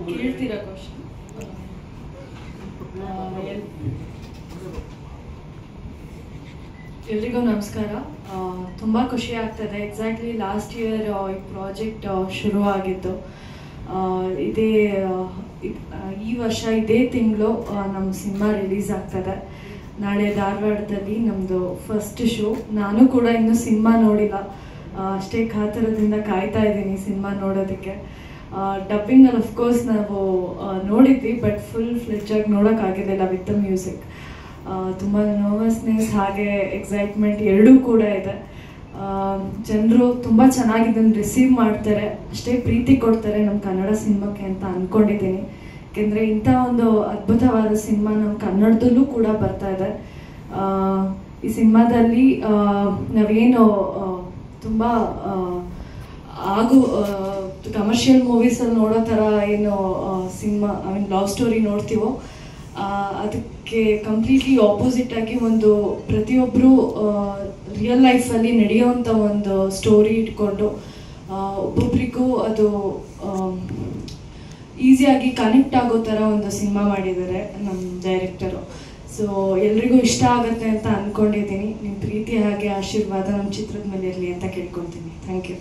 ಕೇಳ್ತೀರಾ ಕ್ವಶನ್? ಎಲ್ರಿಗೂ ನಮಸ್ಕಾರ. ತುಂಬ ಖುಷಿ ಆಗ್ತದೆ. ಎಕ್ಸಾಕ್ಟ್ಲಿ ಲಾಸ್ಟ್ ಇಯರ್ ಈ ಪ್ರಾಜೆಕ್ಟ್ ಶುರು ಆಗಿದ್ದು. ಈ ವರ್ಷ ಇದೇ ತಿಂಗಳು ನಮ್ಮ ಸಿನಿಮಾ ರಿಲೀಸ್ ಆಗ್ತದೆ. ನಾಳೆ ಧಾರವಾಡದಲ್ಲಿ ನಮ್ಮದು ಫಸ್ಟ್ ಶೋ. ನಾನು ಕೂಡ ಇನ್ನೂ ಸಿನಿಮಾ ನೋಡಿಲ್ಲ, ಅಷ್ಟೇ ಕಾತರದಿಂದ ಕಾಯ್ತಾ ಇದ್ದೀನಿ ಸಿನಿಮಾ ನೋಡೋದಕ್ಕೆ. ಡಬ್ಬಿಂಗಲ್ಲಿ ಅಫ್ಕೋರ್ಸ್ ನಾವು ನೋಡಿದ್ವಿ, ಬಟ್ ಫುಲ್ ಫ್ಲೆಡ್ಜಾಗಿ ನೋಡೋಕ್ಕಾಗಿದ್ದಿಲ್ಲ ವಿತ್ ದ ಮ್ಯೂಸಿಕ್. ತುಂಬ ನರ್ವಸ್ನೆಸ್ ಹಾಗೆ ಎಕ್ಸೈಟ್ಮೆಂಟ್ ಎರಡೂ ಕೂಡ ಇದೆ. ಜನರು ತುಂಬ ಚೆನ್ನಾಗಿ ಇದನ್ನು ರಿಸೀವ್ ಮಾಡ್ತಾರೆ, ಅಷ್ಟೇ ಪ್ರೀತಿ ಕೊಡ್ತಾರೆ ನಮ್ಮ ಕನ್ನಡ ಸಿನಿಮಾಕ್ಕೆ ಅಂತ ಅಂದ್ಕೊಂಡಿದ್ದೀನಿ. ಯಾಕೆಂದರೆ ಇಂಥ ಒಂದು ಅದ್ಭುತವಾದ ಸಿನಿಮಾ ನಮ್ಮ ಕನ್ನಡದಲ್ಲೂ ಕೂಡ ಬರ್ತಾ ಇದೆ. ಈ ಸಿನಿಮಾದಲ್ಲಿ ನಾವೇನು ತುಂಬ ಕಮರ್ಷಿಯಲ್ ಮೂವೀಸಲ್ಲಿ ನೋಡೋ ಥರ ಏನು ಸಿನಿಮಾ ಲವ್ ಸ್ಟೋರಿ ನೋಡ್ತೀವೋ ಅದಕ್ಕೆ ಕಂಪ್ಲೀಟ್ಲಿ ಆಪೋಸಿಟ್ ಆಗಿ ಒಂದು ಪ್ರತಿಯೊಬ್ಬರು ರಿಯಲ್ ಲೈಫಲ್ಲಿ ನಡೆಯೋವಂಥ ಒಂದು ಸ್ಟೋರಿ ಇಟ್ಕೊಂಡು ಒಬ್ಬೊಬ್ರಿಗೂ ಅದು ಈಸಿಯಾಗಿ ಕನೆಕ್ಟ್ ಆಗೋ ಥರ ಒಂದು ಸಿನಿಮಾ ಮಾಡಿದ್ದಾರೆ ನಮ್ಮ ಡೈರೆಕ್ಟರು. ಸೊ ಎಲ್ರಿಗೂ ಇಷ್ಟ ಆಗುತ್ತೆ ಅಂತ ಅಂದ್ಕೊಂಡಿದ್ದೀನಿ. ನಿಮ್ಮ ಪ್ರೀತಿ ಹಾಗೆ ಆಶೀರ್ವಾದ ನಮ್ಮ ಚಿತ್ರದ ಮೇಲೆ ಇರಲಿ ಅಂತ ಕೇಳ್ಕೊತೀನಿ. Thank you.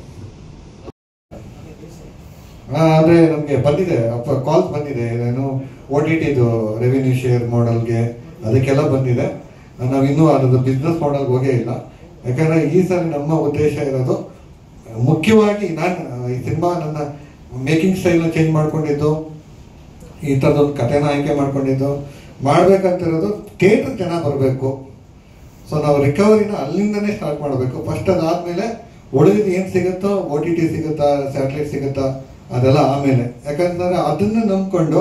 ಅಂದರೆ ನಮಗೆ ಬಂದಿದೆ ಕಾಲ್ಸ್ ಬಂದಿದೆ, ಏನು OTTದು ರೆವಿನ್ಯೂ ಶೇರ್ ಮಾಡೆಲ್ಗೆ ಅದಕ್ಕೆಲ್ಲ ಬಂದಿದೆ. ನಾವಿನ್ನೂ ಅದರದ್ದು ಬಿಸ್ನೆಸ್ ಮಾಡೆಲ್ಗೆ ಹೋಗೇ ಇಲ್ಲ. ಯಾಕಂದರೆ ಈ ಸಲ ನಮ್ಮ ಉದ್ದೇಶ ಇರೋದು ಮುಖ್ಯವಾಗಿ ಈ ಸಿನಿಮಾ ನನ್ನ ಮೇಕಿಂಗ್ ಸ್ಟೈಲ್ನ ಚೇಂಜ್ ಮಾಡ್ಕೊಂಡಿದ್ದು, ಈ ಥರದೊಂದು ಕಥೆನ ಆಯ್ಕೆ ಮಾಡ್ಕೊಂಡಿದ್ದು, ಮಾಡಬೇಕಂತಿರೋದು ಥಿಯೇಟ್ರ್ ಜನ ಬರಬೇಕು. ಸೊ ನಾವು ರಿಕವರಿನ ಅಲ್ಲಿಂದನೇ ಸ್ಟಾರ್ಟ್ ಮಾಡಬೇಕು ಫಸ್ಟ್. ಅದಾದಮೇಲೆ ಉಳಿದಿದ್ದು ಏನು ಸಿಗುತ್ತೋ, OTT ಸಿಗುತ್ತಾ, ಸ್ಯಾಟಲೈಟ್ ಸಿಗುತ್ತಾ, ಅದೆಲ್ಲ ಆಮೇಲೆ. ಯಾಕಂತಂದರೆ ಅದನ್ನು ನಂಬ್ಕೊಂಡು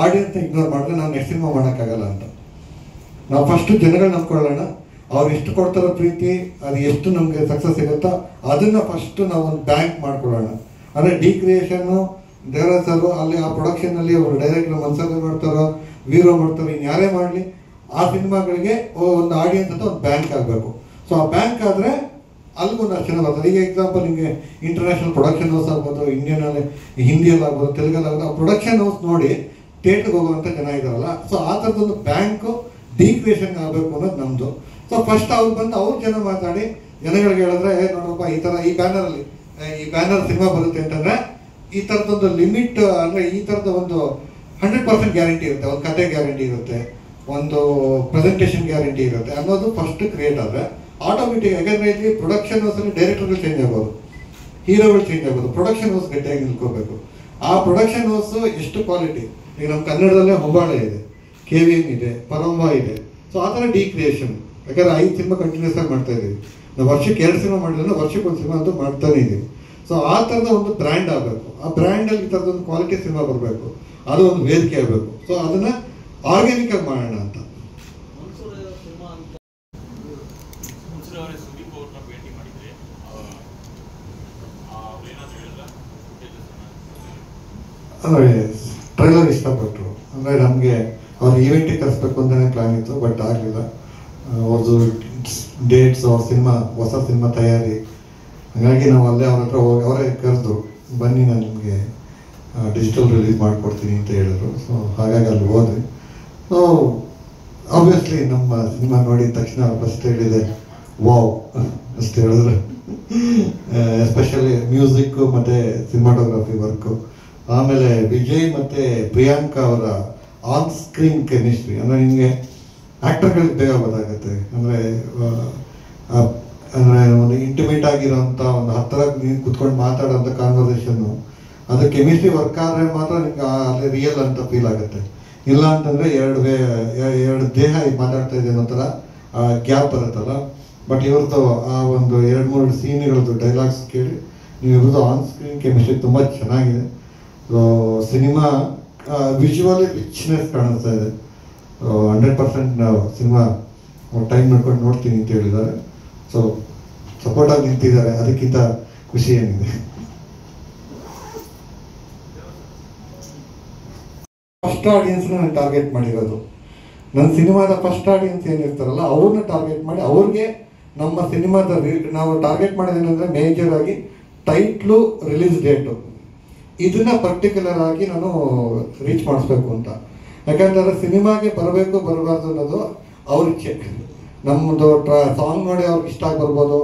ಆಡಿಯನ್ಸ್ನ ಇಗ್ನೋರ್ ಮಾಡಿದ್ರೆ ನಾವು ನೆಕ್ಸ್ಟ್ ಸಿನಿಮಾ ಮಾಡೋಕ್ಕಾಗಲ್ಲ ಅಂತ. ನಾವು ಫಸ್ಟ್ ಜನಗಳು ನಂಬ್ಕೊಳ್ಳೋಣ, ಅವ್ರು ಎಷ್ಟು ಕೊಡ್ತಾರೋ ಪ್ರೀತಿ, ಅದು ಎಷ್ಟು ನಮಗೆ ಸಕ್ಸಸ್ ಸಿಗುತ್ತೋ ಅದನ್ನು ಫಸ್ಟ್ ನಾವು ಒಂದು ಬ್ಯಾಂಕ್ ಮಾಡ್ಕೊಳ್ಳೋಣ. ಅಂದರೆ ಡಿಕ್ರಿಯೇಷನ್ನು ದೇವರಾಜರು ಅಲ್ಲಿ ಆ ಪ್ರೊಡಕ್ಷನಲ್ಲಿ ಅವರು ಡೈರೆಕ್ಟರ್ ಮನ್ಸಲ್ಲಿ ಮಾಡ್ತಾರೋ, ವೀರೋ ಮಾಡ್ತಾರೋ, ಇನ್ಯಾರೇ ಮಾಡಲಿ ಆ ಸಿನಿಮಾಗಳಿಗೆ ಒಂದು ಆಡಿಯನ್ಸ್ ಅಂತ ಒಂದು ಬ್ಯಾಂಕ್ ಆಗಬೇಕು. ಸೊ ಆ ಬ್ಯಾಂಕ್ ಆದರೆ ಅಲ್ಲಿಗೊಂದು ಅಷ್ಟು ಜನ ಬರ್ತದೆ. ಈಗ ಎಕ್ಸಾಂಪಲ್ ನಿಮಗೆ ಇಂಟರ್ನ್ಯಾಷನಲ್ ಪ್ರೊಡಕ್ಷನ್ ಹೌಸ್ ಆಗ್ಬೋದು, ಇಂಡಿಯನಲ್ಲಿ ಹಿಂದಿಯಲ್ಲಿ ಆಗ್ಬೋದು, ತೆಲುಗಲ್ಲಿ ಆಗ್ಬೋದು, ಆ ಪ್ರೊಡಕ್ಷನ್ ಹೌಸ್ ನೋಡಿ ಥಿಯೇಟ್ರಿಗೆ ಹೋಗುವಂಥ ಜನ ಇದಾರಲ್ಲ. ಸೊ ಆ ಥರದೊಂದು ಬ್ಯಾಂಕು ಡಿಕ್ರಿಯೇಷನ್ ಆಗಬೇಕು ಅನ್ನೋದು ನಮ್ಮದು. ಸೊ ಫಸ್ಟ್ ಅವ್ರು ಬಂದು ಅವ್ರ ಜನ ಮಾತಾಡಿ ಜನಗಳಿಗೆ ಹೇಳಿದ್ರೆ, ನೋಡಪ್ಪ ಈ ಥರ ಈ ಬ್ಯಾನರ್ ಸಿನಿಮಾ ಬರುತ್ತೆ ಅಂತಂದರೆ ಈ ಥರದೊಂದು ಲಿಮಿಟ್, ಅಂದರೆ ಈ ಥರದ ಒಂದು 100% ಗ್ಯಾರಂಟಿ ಇರುತ್ತೆ, ಒಂದು ಕತೆ ಗ್ಯಾರಂಟಿ ಇರುತ್ತೆ, ಒಂದು ಪ್ರೆಸೆಂಟೇಷನ್ ಗ್ಯಾರಂಟಿ ಇರುತ್ತೆ ಅನ್ನೋದು ಫಸ್ಟ್ ಕ್ರಿಯೇಟ್ ಆದರೆ ಆಟೋಮೆಟಿಕ್. ಯಾಕಂದರೆ ಇಲ್ಲಿ ಪ್ರೊಡಕ್ಷನ್ ಹೌಸಲ್ಲಿ ಡೈರೆಕ್ಟರ್ಗಳು ಚೇಂಜ್ ಆಗ್ಬೋದು, ಹೀರೋಗಳು ಚೇಂಜ್ ಆಗ್ಬೋದು, ಪ್ರೊಡಕ್ಷನ್ ಹೌಸ್ ಗಟ್ಟಿಯಾಗಿ ನಿಲ್ಕೋಬೇಕು. ಆ ಪ್ರೊಡಕ್ಷನ್ ಹೌಸ್ ಎಷ್ಟು ಕ್ವಾಲಿಟಿ, ಈಗ ನಮ್ಮ ಕನ್ನಡದಲ್ಲೇ ಹೊಂಬಾಳೆ ಇದೆ, KVN ಇದೆ, ಪರಂಬ ಇದೆ. ಸೊ ಆ ಥರ ಡಿಕ್ರಿಯೇಷನ್. ಯಾಕಂದರೆ 5 ಸಿನಿಮಾ ಕಂಟಿನ್ಯೂಸ್ ಆಗಿ ಮಾಡ್ತಾ ಇದ್ದೀವಿ ನಾವು. ವರ್ಷಕ್ಕೆ 2 ಸಿನಿಮಾ ಮಾಡಿದ್ರೆ ವರ್ಷಕ್ಕೆ 1 ಸಿನಿಮಾ ಅಂತೂ ಮಾಡ್ತಾನೆ ಇದ್ದೀವಿ. ಸೊ ಆ ಥರದ ಒಂದು ಬ್ರ್ಯಾಂಡ್ ಆಗಬೇಕು. ಆ ಬ್ರ್ಯಾಂಡಲ್ಲಿ ಈ ಥರದೊಂದು ಕ್ವಾಲಿಟಿ ಸಿನಿಮಾ ಬರಬೇಕು, ಅದು ಒಂದು ವೇದಿಕೆ ಆಗಬೇಕು. ಸೊ ಅದನ್ನು ಆರ್ಗ್ಯಾನಿಕ್ ಆಗಿ ಮಾಡೋಣ ಅಂತ. ಅಂದರೆ ಟ್ರೈಲರ್ ಇಷ್ಟಪಟ್ಟರು. ಅಂದರೆ ನಮಗೆ ಅವ್ರು ಈವೆಂಟಿಗೆ ಕರೆಸ್ಬೇಕು ಅಂತಲೇ ಪ್ಲ್ಯಾನ್ ಇತ್ತು, ಬಟ್ ಆಗಲಿಲ್ಲ. ಅವ್ರದ್ದು ಡೇಟ್ಸ್, ಅವ್ರ ಸಿನಿಮಾ, ಹೊಸ ಸಿನಿಮಾ ತಯಾರಿ, ಹಾಗಾಗಿ ನಾವು ಅಲ್ಲೇ ಅವ್ರ ಹತ್ರ ಹೋಗಿ ಅವರೇ ಕರೆದ್ರು, ಬನ್ನಿ ನಾನು ನಿಮಗೆ ಡಿಜಿಟಲ್ ರಿಲೀಸ್ ಮಾಡಿಕೊಡ್ತೀನಿ ಅಂತ ಹೇಳಿದ್ರು. ಸೊ ಹಾಗಾಗಿ ಅಲ್ಲಿ ಹೋದ್ವಿ. ಸೊ ಆಬ್ವಿಯಸ್ಲಿ ನಮ್ಮ ಸಿನಿಮಾ ನೋಡಿದ ತಕ್ಷಣ ಫಸ್ಟ್ ಹೇಳಿದೆ ವಾವ್ ಅಷ್ಟು ಹೇಳಿದ್ರು. ಎಸ್ಪೆಷಲಿ ಮ್ಯೂಸಿಕ್ಕು ಮತ್ತು ಸಿನಿಮಾಟೋಗ್ರಫಿ ವರ್ಕು, ಆಮೇಲೆ ವಿಜಯ್ ಮತ್ತು ಪ್ರಿಯಾಂಕಾ ಅವರ ಆನ್ ಸ್ಕ್ರೀನ್ ಕೆಮಿಸ್ಟ್ರಿ. ಅಂದರೆ ನಿಮಗೆ ಆ್ಯಕ್ಟರ್ಗಳಿಗೆ ಬೇಗ ಗೊತ್ತಾಗುತ್ತೆ. ಅಂದರೆ ಒಂದು ಇಂಟಿಮೇಟ್ ಆಗಿರೋಂಥ ಒಂದು ಹತ್ತಿರ ನೀವು ಕುತ್ಕೊಂಡು ಮಾತಾಡೋಂಥ ಕಾನ್ವರ್ಸೇಷನ್ನು, ಅದು ಕೆಮಿಸ್ಟ್ರಿ ವರ್ಕ್ ಆದರೆ ಮಾತ್ರ ನಿಮ್ಗೆ ಅಲ್ಲಿ ರಿಯಲ್ ಅಂತ ಫೀಲ್ ಆಗುತ್ತೆ. ಇಲ್ಲ ಅಂತಂದರೆ ಎರಡು ದೇಹ ಮಾತಾಡ್ತಾ ಇದೆ ಅನ್ನೋ ಥರ ಗ್ಯಾಪ್ ಬರುತ್ತಲ್ಲ. ಬಟ್ ಇವ್ರದ್ದು ಆ ಒಂದು 2-3 ಸೀನ್ಗಳದ್ದು ಡೈಲಾಗ್ಸ್ ಕೇಳಿ ನೀವು ಇವ್ರದ್ದು ಆನ್ ಸ್ಕ್ರೀನ್ ಕೆಮಿಸ್ಟ್ರಿ ತುಂಬ ಚೆನ್ನಾಗಿದೆ. ಸೊ ಸಿನಿಮಾ ವಿಜುವಲಿ ರಿಚ್ನೆಸ್ ಕಾಣಿಸ್ತಾ ಇದೆ. 100% ನಾವು ಸಿನಿಮಾ ಟೈಮ್ ಮಾಡ್ಕೊಂಡು ನೋಡ್ತೀನಿ ಅಂತ ಹೇಳಿದ್ದಾರೆ. ಸೊ ಸಪೋರ್ಟಾಗಿ ನಿಂತಿದ್ದಾರೆ, ಅದಕ್ಕಿಂತ ಖುಷಿ ಏನಿದೆ. ಫಸ್ಟ್ ಆಡಿಯನ್ಸ್ನ ನಾನು ಟಾರ್ಗೆಟ್ ಮಾಡಿರೋದು. ನನ್ನ ಸಿನಿಮಾದ ಫಸ್ಟ್ ಆಡಿಯನ್ಸ್ ಏನಿರ್ತಾರಲ್ಲ ಅವ್ರನ್ನ ಟಾರ್ಗೆಟ್ ಮಾಡಿ ಅವ್ರಿಗೆ ನಮ್ಮ ಸಿನಿಮಾದ ನಾವು ಟಾರ್ಗೆಟ್ ಮಾಡೋದೇನೆಂದರೆ ಮೇಜರ್ ಆಗಿ ಟೈಟ್ಲು, ರಿಲೀಸ್ ಡೇಟು ಇದನ್ನ ಪರ್ಟಿಕ್ಯುಲರ್ ಆಗಿ ನಾನು ರೀಚ್ ಮಾಡಿಸ್ಬೇಕು ಅಂತ. ಯಾಕಂತಂದ್ರೆ ಸಿನಿಮಾಗೆ ಬರಬೇಕು ಬರಬಾರ್ದು ಅನ್ನೋದು ಅವ್ರ ಇಚ್ಛೆ. ನಮ್ಮದು ಸಾಂಗ್ ನೋಡಿ ಅವ್ರಿಗೆ ಇಷ್ಟ ಆಗಿ ಬರ್ಬೋದು,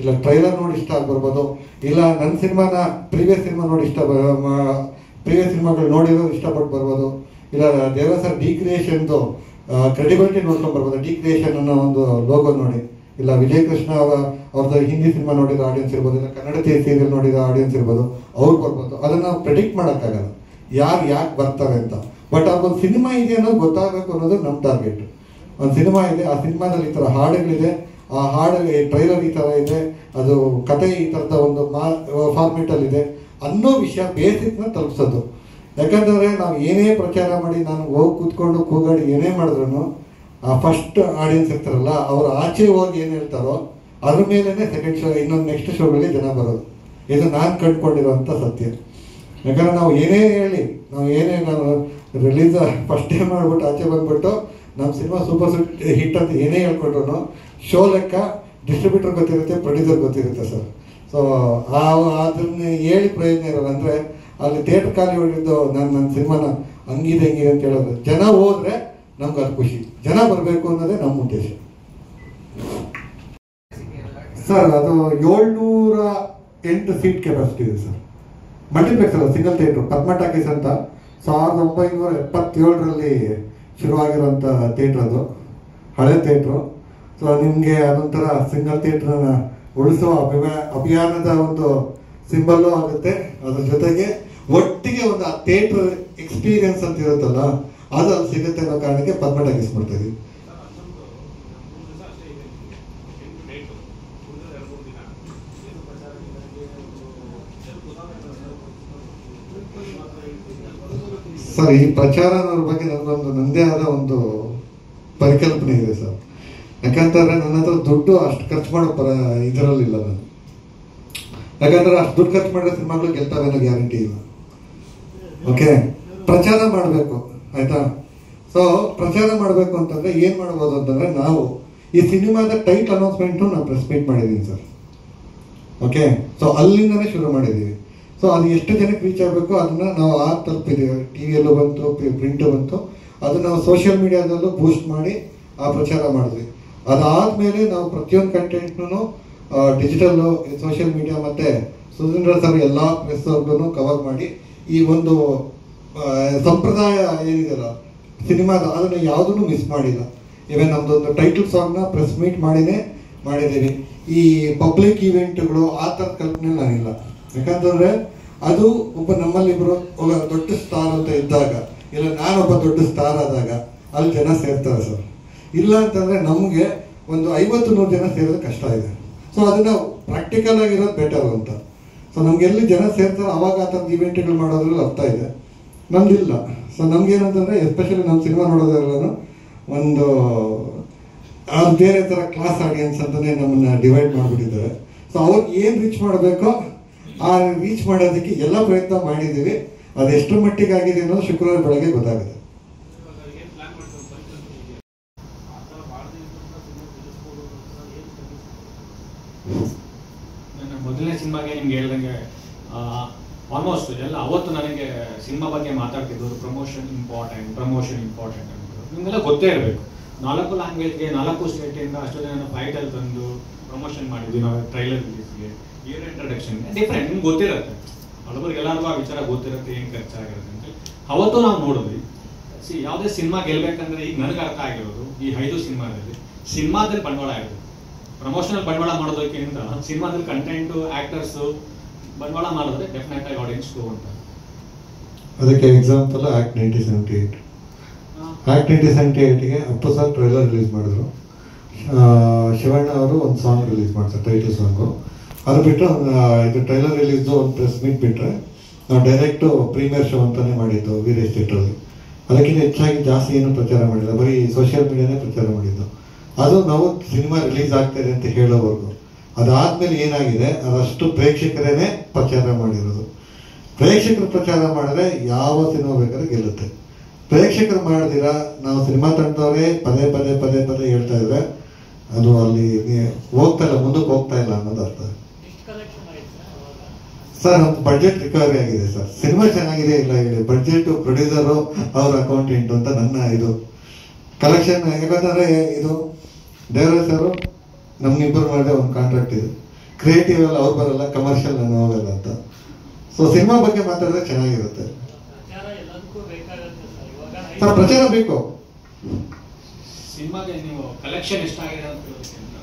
ಇಲ್ಲ ಟ್ರೈಲರ್ ನೋಡಿ ಇಷ್ಟ ಆಗಿ ಬರ್ಬೋದು, ಇಲ್ಲ ನನ್ನ ಸಿನಿಮಾನ ಪ್ರೀವಿಯಸ್ ಸಿನಿಮಾ ನೋಡಿ ಪ್ರೀವಿಯಸ್ ಸಿನಿಮಾಗಳು ನೋಡಿರೋ ಇಷ್ಟಪಟ್ಟು ಬರ್ಬೋದು, ಇಲ್ಲ ದೇವಸರ್ ಡಿ ಕ್ರಿಯೇಷನ್ದು ಕ್ರೆಡಿಬಿಲಿಟಿ ನೋಡ್ಕೊಂಡು ಬರ್ಬೋದು. ಡಿ ಕ್ರಿಯೇಷನ್ ಅನ್ನೋ ಒಂದು ಲೋಗೋ ನೋಡಿ, ಇಲ್ಲ ವಿಜಯ್ ಕೃಷ್ಣ ಅವ್ರದ್ದು ಹಿಂದಿ ಸಿನಿಮಾ ನೋಡಿರೋ ಆಡಿಯನ್ಸ್ ಇರ್ಬೋದು, ಇಲ್ಲ ಕನ್ನಡ ಸೀರಿಯಲ್ ನೋಡಿರೋ ಆಡಿಯನ್ಸ್ ಇರ್ಬೋದು, ಅವ್ರು ಬರ್ಬೋದು. ಅದನ್ನು ನಾವು ಪ್ರೆಡಿಕ್ಟ್ ಮಾಡೋಕ್ಕಾಗಲ್ಲ ಯಾರು ಯಾಕೆ ಬರ್ತಾರೆ ಅಂತ. ಬಟ್ ಅವ್ರಿಗೊಂದು ಸಿನಿಮಾ ಇದೆ ಅನ್ನೋದು ಗೊತ್ತಾಗಬೇಕು ಅನ್ನೋದು ನಮ್ಮ ಟಾರ್ಗೆಟ್. ಒಂದು ಸಿನಿಮಾ ಇದೆ, ಆ ಸಿನಿಮಾದಲ್ಲಿ ಈ ಥರ ಹಾಡುಗಳಿದೆ, ಆ ಹಾಡಲ್ಲಿ ಟ್ರೈಲರ್ ಈ ಥರ ಇದೆ, ಅದು ಕತೆ ಈ ಥರದ ಒಂದು ಫಾರ್ಮೇಟಲ್ಲಿದೆ ಅನ್ನೋ ವಿಷಯ ಬೇಸಿಕ್ನ ತಲುಪಿಸೋದು. ಯಾಕಂತಂದರೆ ನಾವು ಏನೇ ಪ್ರಚಾರ ಮಾಡಿ ನಾನು ಹೋಗಿ ಕೂತ್ಕೊಂಡು ಕೂಗಾಡಿ ಏನೇ ಮಾಡಿದ್ರು ಆ ಫಸ್ಟ್ ಆಡಿಯನ್ಸ್ ಇರ್ತಾರಲ್ಲ ಅವರು ಆಚೆ ಹೋಗಿ ಏನು ಹೇಳ್ತಾರೋ ಅದ್ರ ಮೇಲೇ ಸೆಕೆಂಡ್ ಶೋ ಇನ್ನೊಂದು ನೆಕ್ಸ್ಟ್ ಶೋಗಳಿಗೆ ಜನ ಬರೋದು. ಇದು ನಾನು ಕಂಡುಕೊಂಡಿರೋಂಥ ಸತ್ಯ. ಯಾಕಂದರೆ ನಾವು ಏನೇ ಹೇಳಿ ನಾವು ರಿಲೀಸ್ ಫಸ್ಟ್ ಟೈಮ್ ಮಾಡಿಬಿಟ್ಟು ಆಚೆ ಬಂದ್ಬಿಟ್ಟು ನಮ್ಮ ಸಿನಿಮಾ ಸೂಪರ್ ಹಿಟ್ ಅಂತ ಏನೇ ಹೇಳ್ಕೊಟ್ರು ಶೋ ಲೆಕ್ಕ ಡಿಸ್ಟ್ರಿಬ್ಯೂಟರ್ ಗೊತ್ತಿರುತ್ತೆ, ಪ್ರೊಡ್ಯೂಸರ್ ಗೊತ್ತಿರುತ್ತೆ ಸರ್. ಸೊ ಅದನ್ನ ಹೇಳಿ ಪ್ರಯೋಜನ ಇರೋಲ್ಲ. ಅಂದರೆ ಅಲ್ಲಿ ಥಿಯೇಟರ್ ಖಾಲಿ ಹೊಡಿದ್ದು ನನ್ನ ಸಿನಿಮಾನ ಹಂಗಿದೆ ಅಂತ ಹೇಳೋದು. ಜನ ಹೋದ್ರೆ ನಮ್ಗೆ ಅದು ಖುಷಿ, ಜನ ಬರಬೇಕು ಅನ್ನೋದೇ ನಮ್ಮ ಉದ್ದೇಶ ಸರ್. ಅದು 708 ಸೀಟ್ ಕೆಪಾಸಿಟಿ ಇದೆ ಸರ್. ಮಲ್ಟಿಪ್ಲೆಕ್ಸ್ ಅಲ್ಲ, ಸಿಂಗಲ್ ಥಿಯೇಟ್ರು. ಪದ್ಮ ಟಾಕೀಸ್ ಅಂತ 1977ರಲ್ಲಿ ಶುರುವಾಗಿರೋಂಥ ಥಿಯೇಟ್ರ್, ಅದು ಹಳೆ ಥಿಯೇಟ್ರು. ಸೊ ನಿಮಗೆ ಅದೊಂಥರ ಸಿಂಗಲ್ ಥಿಯೇಟ್ರನ್ನ ಉಳಿಸೋ ಅಭಿಯಾನದ ಒಂದು ಸಿಂಬಲ್ಲು ಆಗುತ್ತೆ. ಅದ್ರ ಜೊತೆಗೆ ಒಟ್ಟಿಗೆ ಒಂದು ಆ ಥಿಯೇಟ್ರ್ ಎಕ್ಸ್ಪೀರಿಯನ್ಸ್ ಅಂತ ಇರುತ್ತಲ್ಲ ಅದು ಅಲ್ಲಿ ಸಿಗುತ್ತೆ ಅನ್ನೋ ಕಾರಣಕ್ಕೆ ಪದ್ಮ ಟಾಕೀಸ್ ಮಾಡ್ತೀವಿ ಸರ್. ಈ ಪ್ರಚಾರ ಅನ್ನೋದ್ರ ಬಗ್ಗೆ ನನಗೊಂದು ನನ್ನದೇ ಆದ ಒಂದು ಪರಿಕಲ್ಪನೆ ಇದೆ ಸರ್. ಯಾಕಂತಂದ್ರೆ ನನ್ನ ಹತ್ರ ದುಡ್ಡು ಅಷ್ಟು ಖರ್ಚು ಮಾಡೋ ಇದರಲ್ಲಿಲ್ಲ ನಾನು. ಯಾಕಂದ್ರೆ ಅಷ್ಟು ದುಡ್ಡು ಖರ್ಚು ಮಾಡಿರೋ ಸಿನಿಮಾಗಳು ಗೆಲ್ತಾವೆ ಅನ್ನೋ ಗ್ಯಾರಂಟಿ ಇಲ್ಲ. ಓಕೆ, ಪ್ರಚಾರ ಮಾಡಬೇಕು, ಆಯ್ತಾ? ಸೊ ಪ್ರಚಾರ ಮಾಡಬೇಕು ಅಂತಂದ್ರೆ ಏನು ಮಾಡ್ಬೋದು ಅಂತಂದ್ರೆ ನಾವು ಈ ಸಿನಿಮಾದ ಟೈಟ್ ಅನೌನ್ಸ್ಮೆಂಟು ನಾವು ಪ್ರೆಸ್ ಮೀಟ್ ಮಾಡಿದ್ದೀವಿ ಸರ್. ಓಕೆ, ಸೊ ಅಲ್ಲಿಂದನೇ ಶುರು ಮಾಡಿದ್ದೀವಿ. ಸೊ ಅದು ಎಷ್ಟು ಜನಕ್ಕೆ ರೀಚ್ ಆಗಬೇಕು ಅದನ್ನ ನಾವು ತಲುಪಿದ್ದೀವಿ. ಟಿವಿಯಲ್ಲೂ ಬಂತು, ಪ್ರಿಂಟು ಬಂತು, ಅದನ್ನ ನಾವು ಸೋಷಿಯಲ್ ಮೀಡಿಯಾದಲ್ಲೂ ಬೂಸ್ಟ್ ಮಾಡಿ ಆ ಪ್ರಚಾರ ಮಾಡಿದ್ವಿ. ಅದಾದ್ಮೇಲೆ ನಾವು ಪ್ರತಿಯೊಂದು ಕಂಟೆಂಟ್ನು ಡಿಜಿಟಲ್ಲು, ಸೋಷಿಯಲ್ ಮೀಡಿಯಾ ಮತ್ತೆ ಸುಧೀಂದ್ರ ಸರ್ ಎಲ್ಲ ಪ್ರೆಸ್ ಅವ್ರಿಗೂ ಕವರ್ ಮಾಡಿ ಈ ಒಂದು ಸಂಪ್ರದಾಯ ಏನಿದೆಯಲ್ಲ ಸಿನಿಮಾದ ಅದನ್ನು ಯಾವುದನ್ನು ಮಿಸ್ ಮಾಡಿಲ್ಲ. ಇವನ್ ನಮ್ದೊಂದು ಟೈಟಲ್ ಸಾಂಗ್ನ ಪ್ರೆಸ್ ಮೀಟ್ ಮಾಡಿದ್ದೀವಿ. ಈ ಪಬ್ಲಿಕ್ ಇವೆಂಟ್ಗಳು ಆ ಥರದ ಕಲ್ಪನೆ ನಾನಿಲ್ಲ. ಯಾಕಂತಂದ್ರೆ ಅದು ಒಬ್ಬ ನಮ್ಮಲ್ಲಿಬ್ರು ಒಬ್ಬ ದೊಡ್ಡ ಸ್ಟಾರ್ ಅಂತ ಇದ್ದಾಗ, ಇಲ್ಲ ನಾನೊಬ್ಬ ದೊಡ್ಡ ಸ್ಟಾರ್ ಆದಾಗ ಅಲ್ಲಿ ಜನ ಸೇರ್ತಾರೆ ಸರ್. ಇಲ್ಲ ಅಂತಂದ್ರೆ ನಮಗೆ ಒಂದು 50-100 ಜನ ಸೇರೋದು ಕಷ್ಟ ಇದೆ. ಸೊ ಅದನ್ನ ಪ್ರಾಕ್ಟಿಕಲ್ ಆಗಿರೋದು ಬೆಟರ್ ಅಂತ. ಸೊ ನಮ್ಗೆ ಎಲ್ಲಿ ಜನ ಸೇರ್ತಾರೆ ಅವಾಗ ಆ ಥರದ ಇವೆಂಟ್ಗಳು ಮಾಡೋದ್ರಲ್ಲಿ ಅರ್ಥ ಇದೆ, ನಮ್ದಿಲ್ಲ. ಸೊ ನಮ್ಗೇನಂತಂದ್ರೆ ಎಸ್ಪೆಷಲಿ ನಮ್ಮ ಸಿನಿಮಾ ನೋಡೋದ್ರೆಲ್ಲೂ ಒಂದು ಬೇರೆ ಥರ ಕ್ಲಾಸ್ ಆಡಿಯನ್ಸ್ ಅಂತಲೇ ನಮ್ಮನ್ನ ಡಿವೈಡ್ ಮಾಡಿಬಿಟ್ಟಿದ್ದಾರೆ. ಸೊ ಅವ್ರಿಗೆ ಏನು ರೀಚ್ ಮಾಡಬೇಕೋ ಆ ರೀಚ್ ಮಾಡೋದಕ್ಕೆ ಎಲ್ಲ ಪ್ರಯತ್ನ ಮಾಡಿದ್ದೀವಿ. ಅದು ಎಷ್ಟು ಮಟ್ಟಿಗೆ ಆಗಿದೆ ಅನ್ನೋದು ಶುಕ್ರವಾರ ಬೆಳಗ್ಗೆ ಗೊತ್ತಾಗುತ್ತೆ. ನನ್ನ ಮೊದಲನೇ ಸಿನಿಮಾಗೆ ನಿಮ್ಗೆ ಹೇಳ್ದಂಗೆ ಆಲ್ಮೋಸ್ಟ್ ಎಲ್ಲ ಅವತ್ತು ನನಗೆ ಸಿನಿಮಾ ಬಗ್ಗೆ ಮಾತಾಡ್ತಿದ್ರು. ಪ್ರಮೋಷನ್ ಇಂಪಾರ್ಟೆಂಟ್ ಅಂತ ನಿಮಗೆಲ್ಲ ಗೊತ್ತೇ ಇರಬೇಕು. 4 ಲ್ಯಾಂಗ್ವೇಜ್ಗೆ 4 ಸ್ಟೇಟಿಂದ ಅಷ್ಟು ಜನ ಫ್ಲೈಟಲ್ಲಿ ತಂದು ಪ್ರಮೋಷನ್ ಮಾಡಿದ್ವಿ ನಾವು. ಟ್ರೈಲರ್ ರಿಲೀಸ್ಗೆ, ಇಯರ್ ಇಂಟ್ರಡಕ್ಷನ್ಗೆ ಡಿಫ್ರೆಂಟ್ ನಿಮ್ಗೆ ಗೊತ್ತಿರುತ್ತೆ. ಹಲವರಿಗೆ ಎಲ್ಲರಿಗೂ ಆ ವಿಚಾರ ಗೊತ್ತಿರುತ್ತೆ ಏನು ಖರ್ಚಾಗಿರುತ್ತೆ ಅಂತ. ಅವತ್ತು ನಾವು ನೋಡಿದ್ವಿ. ಯಾವುದೇ ಸಿನಿಮಾ ಗೆಲ್ಬೇಕಂದ್ರೆ ಈಗ ನನಗೆ ಅರ್ಥ ಆಗಿರೋದು ಈ 5 ಸಿನಿಮಾದಲ್ಲಿ ಬಂಡವಾಳ ಇರೋದು. ಪ್ರಮೋಷನಲ್ ಬಂಡವಾಳ ಮಾಡೋದಕ್ಕಿಂತ ಸಿನಿಮಾದಲ್ಲಿ ಕಂಟೆಂಟು, ಆಕ್ಟರ್ಸು ಬಂಡವಾಳ ಮಾಡಿದ್ರೆ ಡೆಫಿನೆಟ್ ಆಗಿ ಆಡಿಯನ್ಸ್ ಹೋಗ್ತಾರೆ. ಅದಕ್ಕೆ ಎಕ್ಸಾಂಪಲ್ ಆಕ್ಟ್ 1978. ಆಕ್ಟ್ 1978ಗೆ ಅಪ್ಪು ಸರ್ ಟ್ರೈಲರ್ ರಿಲೀಸ್ ಮಾಡಿದ್ರು. ಶಿವಣ್ಣ ಅವರು ಒಂದು ಸಾಂಗ್ ರಿಲೀಸ್ ಮಾಡ್ತಾರೆ, ಟೈಟಲ್ ಸಾಂಗು. ಅದು ಬಿಟ್ಟು ಇದು ಟ್ರೈಲರ್ ರಿಲೀಸ್ದು ಒಂದು ಪ್ರೆಸ್ ಮೀಟ್ ಬಿಟ್ಟರೆ ನಾವು ಡೈರೆಕ್ಟು ಪ್ರೀಮಿಯರ್ ಶೋ ಅಂತಾನೆ ಮಾಡಿದ್ದು ವೀರೇಶ್ ಥಿಯೇಟ್ರಲ್ಲಿ. ಅದಕ್ಕಿಂತ ಹೆಚ್ಚಾಗಿ ಜಾಸ್ತಿ ಏನು ಪ್ರಚಾರ ಮಾಡಿಲ್ಲ, ಬರೀ ಸೋಷಿಯಲ್ ಮೀಡಿಯಾನೇ ಪ್ರಚಾರ ಮಾಡಿದ್ದು. ಅದು ನಾವು ಸಿನಿಮಾ ರಿಲೀಸ್ ಆಗ್ತಾಯಿದೆ ಅಂತ ಹೇಳೋವರೆಗೂ. ಅದಾದ್ಮೇಲೆ ಏನಾಗಿದೆ, ಅದಷ್ಟು ಪ್ರೇಕ್ಷಕರೇನೆ ಪ್ರಚಾರ ಮಾಡಿರೋದು. ಪ್ರೇಕ್ಷಕರು ಪ್ರಚಾರ ಮಾಡಿದ್ರೆ ಯಾವ ಸಿನಿಮಾ ಬೇಕಾದ್ರೆ ಗೆಲ್ಲುತ್ತೆ. ಪ್ರೇಕ್ಷಕರು ಮಾಡಿದಿರ ನಾವು ಸಿನಿಮಾ ತಂಡದವರೇ ಪದೇ ಹೇಳ್ತಾ ಇದ್ರೆ ಅದು ಅಲ್ಲಿ ಹೋಗ್ತಾ ಇಲ್ಲ, ಮುಂದಕ್ಕೆ ಹೋಗ್ತಾ ಇಲ್ಲ ಅನ್ನೋದು ಅರ್ಥ. ಸರ್ ನಮ್ದು ಬಡ್ಜೆಟ್ ರಿಕವರಿ ಆಗಿದೆ ಸರ್. ಸಿನಿಮಾ ಚೆನ್ನಾಗಿದೆ ಇಲ್ಲ ಹೇಳಿ, ಬಡ್ಜೆಟ್ ಪ್ರೊಡ್ಯೂಸರು ಅವ್ರ ಅಕೌಂಟೆಂಟ್ ಅಂತ ನನ್ನ ಇದು ಕಲೆಕ್ಷನ್. ಯಾಕಂದ್ರೆ ಇದು ದೇವರಾಜ್ ಸರ್ ನಮ್ಗಿಬ್ಬರು ಮಾಡಿದೆ ಒಂದು ಕಾಂಟ್ರಾಕ್ಟ್ ಇದೆ. ಕ್ರಿಯೇಟಿವ್ ಎಲ್ಲ ಅವ್ರು ಬರಲ್ಲ, ಕಮರ್ಷಿಯಲ್ ನಾನು ಹೋಗಲ್ಲ ಅಂತ. ಸೊ ಸಿನಿಮಾ ಬಗ್ಗೆ ಮಾತಾಡಿದ್ರೆ ಚೆನ್ನಾಗಿರುತ್ತೆ ಸರ್. ಪ್ರಚಾರ ಬೇಕು. ಸಿನಿಮಾಗೆ ನೀವು ಕಲೆಕ್ಷನ್ ಎಷ್ಟಾಗಿದೆ ಅಂತ ಹೇಳೋದಕ್ಕಿಂತ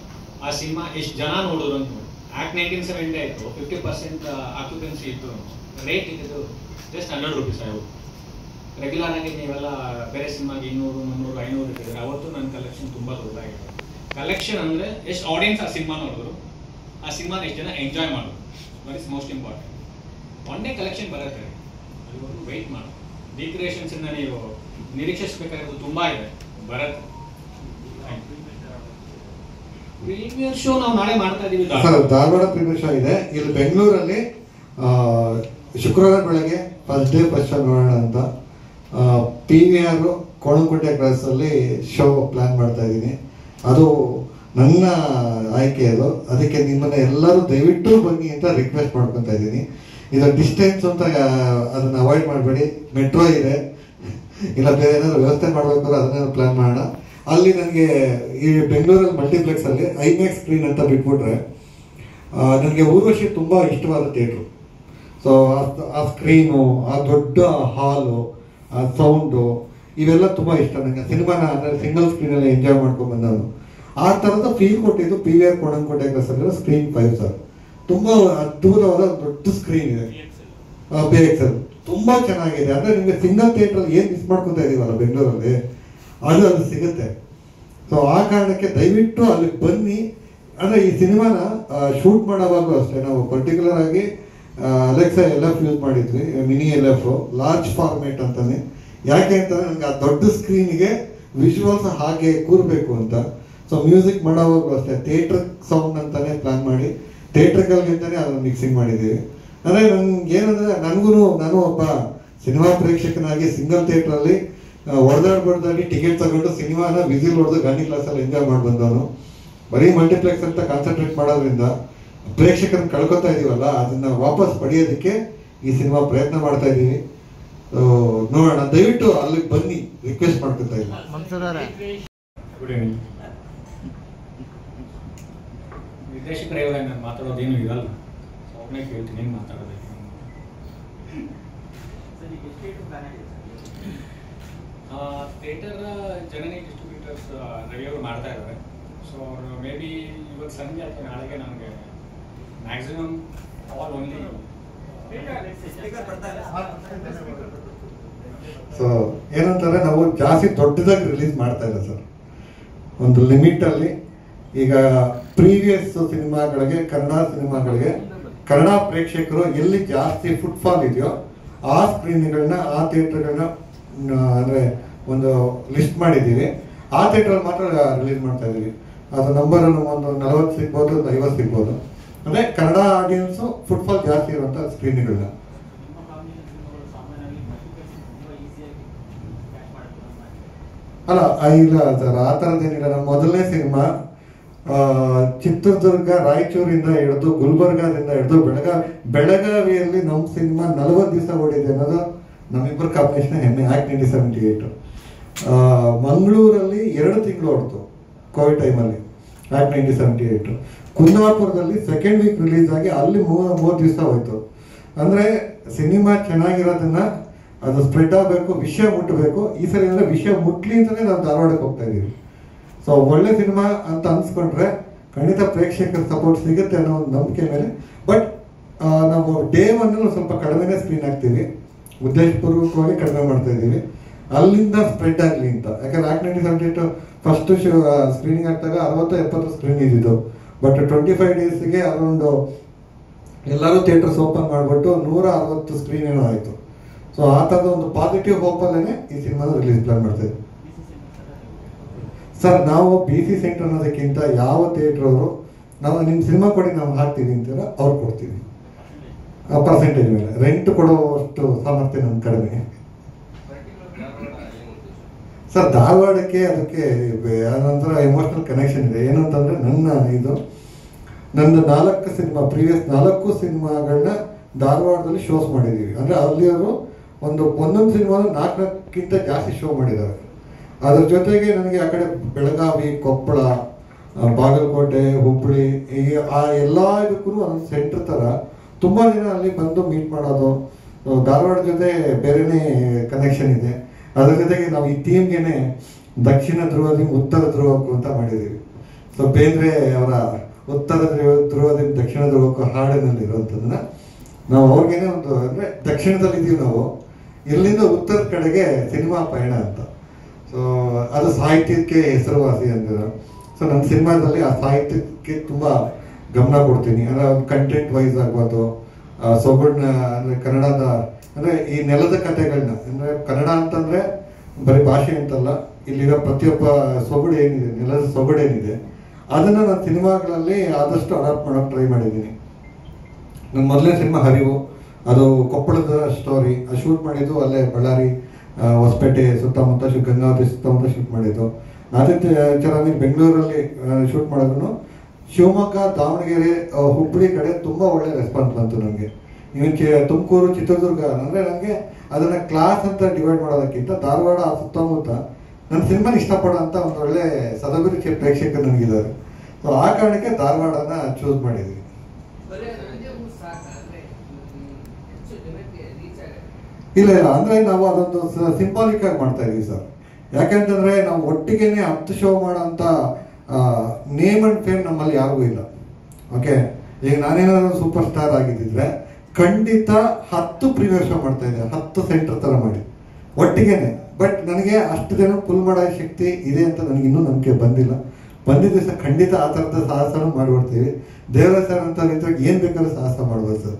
ಆ ಸಿನಿಮಾ ಎಷ್ಟು ಜನ ನೋಡಿದ್ರು ಅಂತ ನೋಡಿ. ಆಕ್ಟ್ 1970 ಆಯಿತು, 50% ಆಕ್ಯುಪೆನ್ಸಿ ಇತ್ತು, ರೇಟ್ ಇದ್ದು ಜಸ್ಟ್ 100 ರೂಪೀಸ್ ಆಯಿತು. ರೆಗ್ಯುಲರ್ ಆಗಿ ನೀವೆಲ್ಲ ಬೇರೆ ಸಿನಿಮಾಗೆ 200, 300, 500 ಇಟ್ಟಿದ್ರೆ ಅವತ್ತು ನನ್ನ ಕಲೆಕ್ಷನ್ ತುಂಬ ದೊಡ್ಡದಾಗಿದೆ. ಕಲೆಕ್ಷನ್ ಅಂದರೆ ಎಷ್ಟು ಆಡಿಯನ್ಸ್ ಆ ಸಿನಿಮಾ ನೋಡಿದ್ರು, ಆ ಸಿನಿಮಾನ ಎಷ್ಟು ಜನ ಎಂಜಾಯ್ ಮಾಡೋದು, that is most important. One day collection ಬರುತ್ತೆ, ಅಲ್ಲಿವರೆಗೂ ವೆಯ್ಟ್ ಮಾಡಿ. ಡಿಕ್ರಿಯೇಷನ್ಸಿಂದ ನೀವು ನಿರೀಕ್ಷಿಸಬೇಕಾಗಿರೋದು ತುಂಬ ಇದೆ, ಬರುತ್ತೆ. ಪ್ರೀಮಿಯರ್ ಶೋ ನಾವು ನಾಳೆ ಮಾಡ್ತಾ ಇದೀವಿ ಸರ್. ಧಾರವಾಡ ಪ್ರೀಮಿಯರ್ ಶೋ ಇದೆ. ಇಲ್ಲಿ ಬೆಂಗಳೂರಲ್ಲಿ ಶುಕ್ರವಾರ ಬೆಳಗ್ಗೆ ಫಸ್ಟ್ ಡೇ ಫಸ್ಟ್ ಶೋ ನೋಡೋಣ ಅಂತ PVR ಕೋಣಂಕುಂಟೆ ಕ್ರಾಸ್ ಅಲ್ಲಿ ಶೋ ಪ್ಲಾನ್ ಮಾಡ್ತಾ ಇದ್ದೀನಿ. ಅದು ನನ್ನ ಆಯ್ಕೆ ಅದು. ಅದಕ್ಕೆ ನಿಮ್ಮನ್ನ ಎಲ್ಲರೂ ದಯವಿಟ್ಟು ಬನ್ನಿ ಅಂತ ರಿಕ್ವೆಸ್ಟ್ ಮಾಡ್ಕೊತಾ ಇದ್ದೀನಿ. ಇದು ಡಿಸ್ಟೆನ್ಸ್ ಅಂತ ಅದನ್ನ ಅವಾಯ್ಡ್ ಮಾಡಬೇಡಿ. ಮೆಟ್ರೋ ಇದೆ, ಇಲ್ಲ ಬೇರೆ ಏನಾದ್ರು ವ್ಯವಸ್ಥೆ ಮಾಡಬೇಕಾದ್ರೆ ಅದನ್ನೇನು ಪ್ಲಾನ್ ಮಾಡೋಣ. ಅಲ್ಲಿ ನನಗೆ ಈ ಬೆಂಗಳೂರಲ್ಲಿ ಮಲ್ಟಿಪ್ಲೆಕ್ಸ್ ಅಲ್ಲಿ ಐಮ್ಯಾಕ್ಸ್ ಸ್ಕ್ರೀನ್ ಅಂತ ಬಿಟ್ಬಿಟ್ರೆ ನನಗೆ ಊರ್ವಶಿ ತುಂಬಾ ಇಷ್ಟವಾದ ಥಿಯೇಟ್ರು. ಸೊ ಆ ಸ್ಕ್ರೀನು, ಆ ದೊಡ್ಡ ಹಾಲು, ಆ ಸೌಂಡು, ಇವೆಲ್ಲ ತುಂಬಾ ಇಷ್ಟ ನನಗೆ. ಸಿನಿಮಾನ ಅಂದರೆ ಸಿಂಗಲ್ ಸ್ಕ್ರೀನಲ್ಲಿ ಎಂಜಾಯ್ ಮಾಡ್ಕೊಂಡು ಬಂದವನು. ಆ ಥರದ ಫೀಲ್ ಕೊಟ್ಟಿದ್ದು PVR ಕೋಣಂಕೋಟೆ ಕ್ಲಾಸ್ ಅಲ್ಲಿ ಸ್ಕ್ರೀನ್ 5 ಸರ್. ತುಂಬಾ ಅದ್ಭುತವಾದ ದೊಡ್ಡ ಸ್ಕ್ರೀನ್ ಇದೆ. PXL ತುಂಬಾ ಚೆನ್ನಾಗಿದೆ. ಅಂದ್ರೆ ನಿಮಗೆ ಸಿಂಗಲ್ ಥಿಯೇಟರ್ ಏನ್ ಮಿಸ್ ಮಾಡ್ಕೊತಾ ಇದೀವಲ್ಲ ಬೆಂಗಳೂರಲ್ಲಿ, ಅದು ಸಿಗುತ್ತೆ. ಸೊ ಆ ಕಾರಣಕ್ಕೆ ದಯವಿಟ್ಟು ಅಲ್ಲಿಗೆ ಬನ್ನಿ. ಅಂದ್ರೆ ಈ ಸಿನಿಮಾನ ಶೂಟ್ ಮಾಡೋವಾಗಲೂ ಅಷ್ಟೇ ನಾವು ಪರ್ಟಿಕ್ಯುಲರ್ ಆಗಿ ಅಲೆಕ್ಸಾ LF ಯೂಸ್ ಮಾಡಿದ್ವಿ, ಮಿನಿ LF ಲಾರ್ಜ್ ಫಾರ್ಮೇಟ್ ಅಂತಾನೆ. ಯಾಕೆ ಅಂತಂದ್ರೆ ನನಗೆ ಆ ದೊಡ್ಡ ಸ್ಕ್ರೀನ್ಗೆ ವಿಜುವಲ್ಸ್ ಹಾಗೆ ಕೂರ್ಬೇಕು ಅಂತ. ಸೊ ಮ್ಯೂಸಿಕ್ ಮಾಡೋವಾಗಲೂ ಅಷ್ಟೇ ಥಿಯೇಟರ್ ಸೌಂಡ್ ಅಂತಾನೆ ಪ್ಲಾನ್ ಮಾಡಿ ಥಿಯೇಟರ್ಗಳಿಂದಾನೆ ಅದನ್ನು ಮಿಕ್ಸಿಂಗ್ ಮಾಡಿದ್ದೀವಿ. ಅಂದ್ರೆ ನನ್ಗೆ ಏನಂದ್ರೆ ನಾನು ಒಬ್ಬ ಸಿನಿಮಾ ಪ್ರೇಕ್ಷಕನಾಗಿ ಸಿಂಗಲ್ ಥಿಯೇಟರ್ ಅಲ್ಲಿ ಹೊಡೆದಾಡಿ ಟಿಕೆಟ್ ತಗೊಂಡು ಸಿನಿಮಾನ ವಿಸಿಲ್ ಹೊಡೆದು ಗಾಂಧಿ ಕ್ಲಾಸ್ ಅಲ್ಲಿ ಎಂಜಾಯ್ ಮಾಡಿ ಬಂದವನು. ಬರೀ ಮಲ್ಟಿಪ್ಲೆಕ್ಸ್ ಅಂತ ಕಾನ್ಸಂಟ್ರೇಟ್ ಮಾಡೋದ್ರಿಂದ ಪ್ರೇಕ್ಷಕರನ್ನ ಕಳ್ಕೊತಾ ಇದೀವಲ್ಲ, ಅದನ್ನ ವಾಪಸ್ ಪಡೆಯೋದಕ್ಕೆ ಈ ಸಿನಿಮಾ ಪ್ರಯತ್ನ ಮಾಡ್ತಾ ಇದೀವಿ. ನೋಡೋಣ, ದಯವಿಟ್ಟು ಅಲ್ಲಿಗೆ ಬನ್ನಿ ರಿಕ್ವೆಸ್ಟ್ ಮಾಡ್ಕೊತಾ ಇದ್ದೀನಿ. Good evening. ನಿರ್ದೇಶಕರ ನಾನು ಮಾತಾಡೋದೇನು ಇರಲ್ಲ, ಒಬ್ಬನೇ ಕೇಳ್ತೀನಿ ಏನು ಮಾತಾಡೋದು. ಥಿಯೇಟರ್ ಜನನಿ ಡಿಸ್ಟ್ರಿಬ್ಯೂಟರ್ಸ್ ರವಿ ಅವರು ಮಾಡ್ತಾ ಇದ್ದಾರೆ. ಸೊ ಅವರು ಮೇ ಬಿ ಇವತ್ತು ಸಂಜೆ ಅಥವಾ ನಾಳೆಗೆ ನಮಗೆ ಮ್ಯಾಕ್ಸಿಮಮ್ ಆಲ್ ಓನ್ಲಿ. ಸೊ ಏನಂತಾರೆ, ನಾವು ಜಾಸ್ತಿ ದೊಡ್ಡದಾಗಿ ರಿಲೀಸ್ ಮಾಡ್ತಾ ಇಲ್ಲ ಸರ್. ಒಂದು ಲಿಮಿಟ್ ಅಲ್ಲಿ. ಈಗ ಪ್ರೀವಿಯಸ್ ಸಿನಿಮಾಗಳಿಗೆ, ಕನ್ನಡ ಸಿನಿಮಾಗಳಿಗೆ ಕನ್ನಡ ಪ್ರೇಕ್ಷಕರು ಎಲ್ಲಿ ಜಾಸ್ತಿ ಫುಟ್ಫಾಲ್ ಇದೆಯೋ ಆ ಸ್ಕ್ರೀನ್ಗಳನ್ನ, ಆ ಥಿಯೇಟರ್ಗಳನ್ನ ಅಂದ್ರೆ ಒಂದು ಲಿಸ್ಟ್ ಮಾಡಿದ್ದೀವಿ. ಆ ಥಿಯೇಟರ್ ಮಾತ್ರ ರಿಲೀಸ್ ಮಾಡ್ತಾ ಇದೀವಿ. ಅದು ನಂಬರ್ ಒಂದು 40 ಸಿಗ್ಬೋದು, 50 ಸಿಗ್ಬೋದು. ಅಂದ್ರೆ ಕನ್ನಡ ಆಡಿಯನ್ಸ್ ಫುಟ್ಫಾಲ್ ಜಾಸ್ತಿ ಇರುವಂತ ಸ್ಕ್ರೀನ್ಗಳನ್ನ. ಅಲ್ಲ ಇಲ್ಲ ಸರ್, ಆ ಥರದ್ದೇನಿಲ್ಲ. ನಮ್ಮ ಮೊದಲನೇ ಸಿನಿಮಾ ಚಿತ್ರದುರ್ಗ, ರಾಯಚೂರಿಂದ ಹಿಡಿದು ಗುಲ್ಬರ್ಗಾದಿಂದ ಹಿಡಿದು ಬೆಳಗಾವಿಯಲ್ಲಿ ನಮ್ಮ ಸಿನಿಮಾ 40 ದಿವಸ ಓಡಿದೆ ಅನ್ನೋದು ನಮ್ಮಿಬ್ಬರ ಕಾಂಬಿನೇಷನ್ ಹೆಮ್ಮೆ. ಆಕ್ಟ್ 1978 ಮಂಗಳೂರಲ್ಲಿ 2 ತಿಂಗಳು ಓಡ್ತು ಕೋವಿಡ್ ಟೈಮಲ್ಲಿ. ಆಕ್ಟ್ 1978 ಕುಂದಾಪುರದಲ್ಲಿ ಸೆಕೆಂಡ್ ವೀಕ್ ರಿಲೀಸ್ ಆಗಿ ಅಲ್ಲಿ 3 ದಿವಸ ಹೋಯ್ತು. ಅಂದ್ರೆ ಸಿನಿಮಾ ಚೆನ್ನಾಗಿರೋದನ್ನ ಅದು ಸ್ಪ್ರೆಡ್ ಆಗಬೇಕು, ವಿಷಯ ಮುಟ್ಟಬೇಕು. ಈ ಸರಿ ಅಂದ್ರೆ ವಿಷಯ ಮುಟ್ಲಿ ಅಂತಾನೆ ನಾವು ಧಾರವಾಡಕ್ಕೆ ಹೋಗ್ತಾ ಇದೀವಿ. ಸೊ ಒಳ್ಳೆ ಸಿನಿಮಾ ಅಂತ ಅನ್ಸ್ಕೊಂಡ್ರೆ ಖಂಡಿತ ಪ್ರೇಕ್ಷಕರ ಸಪೋರ್ಟ್ ಸಿಗುತ್ತೆ ಅನ್ನೋ ಒಂದು ನಂಬಿಕೆ ಮೇಲೆ. ಬಟ್ ನಾವು ಡೇ 1 ಸ್ವಲ್ಪ ಕಡಿಮೆನೇ ಸ್ಕ್ರೀನ್ ಹಾಕ್ತೀವಿ, ಉದ್ದೇಶಪೂರ್ವಕವಾಗಿ ಕಡಿಮೆ ಮಾಡ್ತಾ ಇದ್ದೀವಿ, ಅಲ್ಲಿಂದ ಸ್ಪ್ರೆಡ್ ಆಗಲಿ ಅಂತ. ಯಾಕಂದ್ರೆ ಆಕ್ಟ್ 1978 ಫಸ್ಟ್ ಸ್ಕ್ರೀನಿಂಗ್ ಆಗ್ತಾಗ 60-70 ಸ್ಕ್ರೀನ್ ಇದ್ದಿದ್ದು. ಬಟ್ 25 ಡೇಸ್ಗೆ ಅರೌಂಡ್ ಎಲ್ಲರೂ ಥಿಯೇಟರ್ಸ್ ಓಪನ್ ಮಾಡಿಬಿಟ್ಟು 160 ಸ್ಕ್ರೀನ್ ಏನೋ ಆಯಿತು. ಸೊ ಆ ಥರದ ಒಂದು ಪಾಸಿಟಿವ್ ಹೋಪಲ್ಲೇ ಈ ಸಿನಿಮಾನ ರಿಲೀಸ್ ಪ್ಲಾನ್ ಮಾಡ್ತಾ ಇದ್ದೀವಿ ಸರ್. ನಾವು BC ಸೆಂಟರ್ ಅನ್ನೋದಕ್ಕಿಂತ ಯಾವ ಥಿಯೇಟರ್ ಅವರು ನಾವು ನಿಮ್ಮ ಸಿನಿಮಾ ಕೊಡಿ ನಾವು ಹಾಕ್ತೀವಿ ಅಂತೀರ ಅವ್ರು ಕೊಡ್ತೀವಿ. ಪರ್ಸೆಂಟೇಜ್ ಮೇಲೆ ರೆಂಟ್ ಕೊಡೋಷ್ಟು ಸಾಮರ್ಥ್ಯ ನಮ್ಮ ಕಡಿಮೆ ಸರ್. ಧಾರವಾಡಕ್ಕೆ ಅದಕ್ಕೆ ನಂತರ ಎಮೋಷನಲ್ ಕನೆಕ್ಷನ್ ಇದೆ. ಏನಂತಂದ್ರೆ ನಂದು 4 ಸಿನಿಮಾ, ಪ್ರೀವಿಯಸ್ 4 ಸಿನಿಮಾಗಳನ್ನ ಧಾರವಾಡದಲ್ಲಿ ಶೋಸ್ ಮಾಡಿದ್ದೀವಿ. ಅಂದರೆ ಅಲ್ಲಿ ಅವರು ಒಂದೊಂದು ಸಿನಿಮಾ 4ಕ್ಕಿಂತ ಜಾಸ್ತಿ ಶೋ ಮಾಡಿದ್ದಾರೆ. ಅದ್ರ ಜೊತೆಗೆ ನನಗೆ ಆ ಕಡೆ ಬೆಳಗಾವಿ, ಕೊಪ್ಪಳ, ಬಾಗಲಕೋಟೆ, ಹುಬ್ಬಳ್ಳಿ, ಆ ಎಲ್ಲ ಇದಕ್ಕೂ ಒಂದೊಂದು ಸೆಂಟರ್ ಥರ ತುಂಬ ಜನ ಅಲ್ಲಿ ಬಂದು ಮೀಟ್ ಮಾಡೋದು. ಧಾರವಾಡ ಜೊತೆ ಬೇರೆನೇ ಕನೆಕ್ಷನ್ ಇದೆ. ಅದ್ರ ಜೊತೆಗೆ ನಾವು ಈ ಥೀಮ್ಗೆ ದಕ್ಷಿಣ ಧ್ರುವದಿಂದ ಉತ್ತರ ಧ್ರುವಕ್ಕೂ ಅಂತ ಮಾಡಿದ್ದೀವಿ. ಸೊ ಬೇಂದ್ರೆ ಅವರ ಉತ್ತರ ಧ್ರುವದಿಂದ ದಕ್ಷಿಣ ಧ್ರುವಕ್ಕೂ ಹಾಡಿನಲ್ಲಿರುವಂಥದ್ದನ್ನ ನಾವು ಅವ್ರಿಗೇನೆ ಒಂದು ಅಂದರೆ ದಕ್ಷಿಣದಲ್ಲಿದ್ದೀವಿ ನಾವು, ಇಲ್ಲಿಂದ ಉತ್ತರದ ಕಡೆಗೆ ಸಿನಿಮಾ ಪಯಣ ಅಂತ. ಸೊ ಅದು ಸಾಹಿತ್ಯಕ್ಕೆ ಹೆಸರುವಾಸಿ ಅಂತಾರೆ. ಸೊ ನನ್ನ ಸಿನಿಮಾದಲ್ಲಿ ಆ ಸಾಹಿತ್ಯಕ್ಕೆ ತುಂಬ ಗಮನ ಕೊಡ್ತೀನಿ. ಅಂದರೆ ಒಂದು ಕಂಟೆಂಟ್ ವೈಸ್ ಆಗ್ಬೋದು, ಸೊಗಡನ್ನ ಅಂದರೆ ಕನ್ನಡದ ಅಂದರೆ ಈ ನೆಲದ ಕಥೆಗಳನ್ನ, ಅಂದರೆ ಕನ್ನಡ ಅಂತಂದರೆ ಬರೀ ಭಾಷೆ ಅಂತಲ್ಲ, ಇಲ್ಲಿರೋ ಪ್ರತಿಯೊಬ್ಬ ಸೊಗಡು ಏನಿದೆ, ನೆಲದ ಸೊಗಡೇನಿದೆ ಅದನ್ನು ನಾನು ಸಿನಿಮಾಗಳಲ್ಲಿ ಆದಷ್ಟು ಅಡಾಪ್ಟ್ ಮಾಡೋಕ್ಕೆ ಟ್ರೈ ಮಾಡಿದ್ದೀನಿ. ನನ್ನ ಮೊದಲನೇ ಸಿನಿಮಾ ಹರಿವು, ಅದು ಕೊಪ್ಪಳದ ಸ್ಟೋರಿ. ಶೂಟ್ ಮಾಡಿದ್ದು ಅಲ್ಲೇ ಬಳ್ಳಾರಿ, ಹೊಸಪೇಟೆ ಸುತ್ತಮುತ್ತ, ಗಂಗಾವತಿ ಸುತ್ತಮುತ್ತ ಶೂಟ್ ಮಾಡಿದ್ದು. ಆದಿತ್ಯ ಚೆನ್ನಾಗಿ ಬೆಂಗಳೂರಲ್ಲಿ ಶೂಟ್ ಮಾಡಿದ್ರು. ಶಿವಮೊಗ್ಗ, ದಾವಣಗೆರೆ, ಹುಬ್ಬಳ್ಳಿ ಕಡೆ ತುಂಬ ಒಳ್ಳೆ ರೆಸ್ಪಾನ್ಸ್ ಬಂತು ನನಗೆ. ಇವನ್ ತುಮಕೂರು, ಚಿತ್ರದುರ್ಗ ಅಂದರೆ ನನಗೆ ಅದನ್ನು ಕ್ಲಾಸ್ ಅಂತ ಡಿವೈಡ್ ಮಾಡೋದಕ್ಕಿಂತ ಧಾರವಾಡ ಸುತ್ತಮುತ್ತ ನನ್ನ ಸಿನಿಮಾನ ಇಷ್ಟಪಡೋ ಅಂತ ಒಂದು ಒಳ್ಳೆ ಸದಭಿರುಚಿ ಪ್ರೇಕ್ಷಕರು ನನಗಿದ್ದಾರೆ. ಸೊ ಆ ಕಾರಣಕ್ಕೆ ಧಾರವಾಡನ ಚೂಸ್ ಮಾಡಿದ್ವಿ. ಇಲ್ಲ ಅಂದರೆ ನಾವು ಅದೊಂದು ಸಿಂಪಾಲಿಕ್ ಆಗಿ ಮಾಡ್ತಾ ಇದೀವಿ ಸರ್. ಯಾಕೆಂತಂದ್ರೆ ನಾವು ಒಟ್ಟಿಗೆನೆ 10 ಶೋ ಮಾಡೋಂಥ ನೇಮ್ ಅಂಡ್ ಫೇಮ್ ನಮ್ಮಲ್ಲಿ ಯಾರಿಗೂ ಇಲ್ಲ. ಓಕೆ, ಈಗ ನಾನೇನಾದ್ರು ಸೂಪರ್ ಸ್ಟಾರ್ ಆಗಿದ್ದಿದ್ರೆ ಖಂಡಿತ 10 ಪ್ರೀಮಿಯರ್ ಶೋ ಮಾಡ್ತಾ ಇದ್ದೆ, 10 ಸೆಂಟರ್ ಥರ ಮಾಡಿ ಒಟ್ಟಿಗೆನೆ. ಬಟ್ ನನಗೆ ಅಷ್ಟು ಜನ ಫುಲ್ ಮಾಡೋ ಶಕ್ತಿ ಇದೆ ಅಂತ ನನಗೆ ಇನ್ನೂ ನಂಬಿಕೆ ಬಂದಿದ್ದೆ ಸರ್. ಖಂಡಿತ ಆ ಥರದ ಸಾಹಸನೂ ಮಾಡಿಬಿಡ್ತೀವಿ. ದೇವರ ಸರ್ ಅಂತ ನಿಂತಾಗ ಏನು ಬೇಕಾದ್ರೂ ಸಾಹಸ ಮಾಡ್ಬೋದು ಸರ್.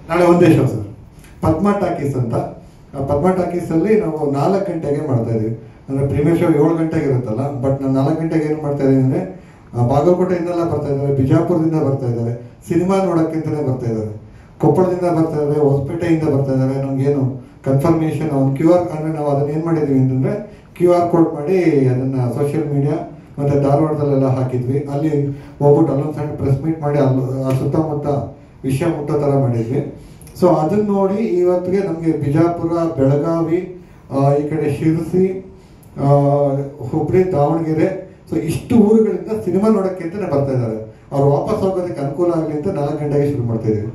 ನಾಳೆ ಒಂದೇ ಶೋ ಸರ್, ಪದ್ಮ ಟಾಕೀಸ್ ಅಂತ. ಪದ್ಮ ಟಾಕೀಸಲ್ಲಿ ನಾವು 4 ಗಂಟೆಗೆ ಮಾಡ್ತಾ ಇದೀವಿ. ಅಂದರೆ ಪ್ರೀಮಿಯರ್ ಶೋ 7 ಗಂಟೆಗೆ ಇರುತ್ತಲ್ಲ, ಬಟ್ ನಾನು 4 ಗಂಟೆಗೆ ಏನು ಮಾಡ್ತಾ ಇದ್ದೀನಿ ಅಂದರೆ ಬಾಗಲಕೋಟೆಯಿಂದೆಲ್ಲ ಬರ್ತಾ ಇದ್ದಾರೆ, ಬಿಜಾಪುರದಿಂದ ಬರ್ತಾ ಇದ್ದಾರೆ, ಸಿನಿಮಾ ನೋಡೋಕ್ಕಿಂತಲೇ ಬರ್ತಾ ಇದ್ದಾರೆ, ಕೊಪ್ಪಳದಿಂದ ಬರ್ತಾ ಇದ್ದಾರೆ, ಹೊಸಪೇಟೆಯಿಂದ ಬರ್ತಾ ಇದ್ದಾರೆ. ನಮಗೇನು ಕನ್ಫರ್ಮೇಷನ್ ಒಂದು QR ಅಂದರೆ ನಾವು ಅದನ್ನ ಏನು ಮಾಡಿದ್ದೀವಿ ಅಂತಂದರೆ QR ಕೋಡ್ ಮಾಡಿ ಅದನ್ನು ಸೋಷಿಯಲ್ ಮೀಡಿಯಾ ಮತ್ತು ಧಾರವಾಡದಲ್ಲೆಲ್ಲ ಹಾಕಿದ್ವಿ. ಅಲ್ಲಿ ಹೋಗ್ಬಿಟ್ಟು ಅಲ್ಲೊಂದು ಸಣ್ಣ ಪ್ರೆಸ್ ಮೀಟ್ ಮಾಡಿ ಆ ಸುತ್ತಮುತ್ತ ವಿಷಯ ಮುಟ್ಟೋ ಥರ ಮಾಡಿದ್ವಿ. ಸೊ ಅದನ್ನ ನೋಡಿ ಇವತ್ತಿಗೆ ನಮಗೆ ಬಿಜಾಪುರ, ಬೆಳಗಾವಿ, ಈ ಕಡೆ ಶಿರಸಿ, ಹುಬ್ಬಳ್ಳಿ, ದಾವಣಗೆರೆ, ಸೊ ಇಷ್ಟು ಊರುಗಳಿಂದ ಸಿನಿಮಾ ನೋಡೋಕ್ಕೆ ಅಂತಾನೆ ಬರ್ತಾ ಇದ್ದಾರೆ. ಅವ್ರು ವಾಪಸ್ ಹೋಗೋದಕ್ಕೆ ಅನುಕೂಲ ಆಗಲಿ ಅಂತ 4 ಗಂಟೆಗೆ ಶುರು ಮಾಡ್ತಾ ಇದೀವಿ.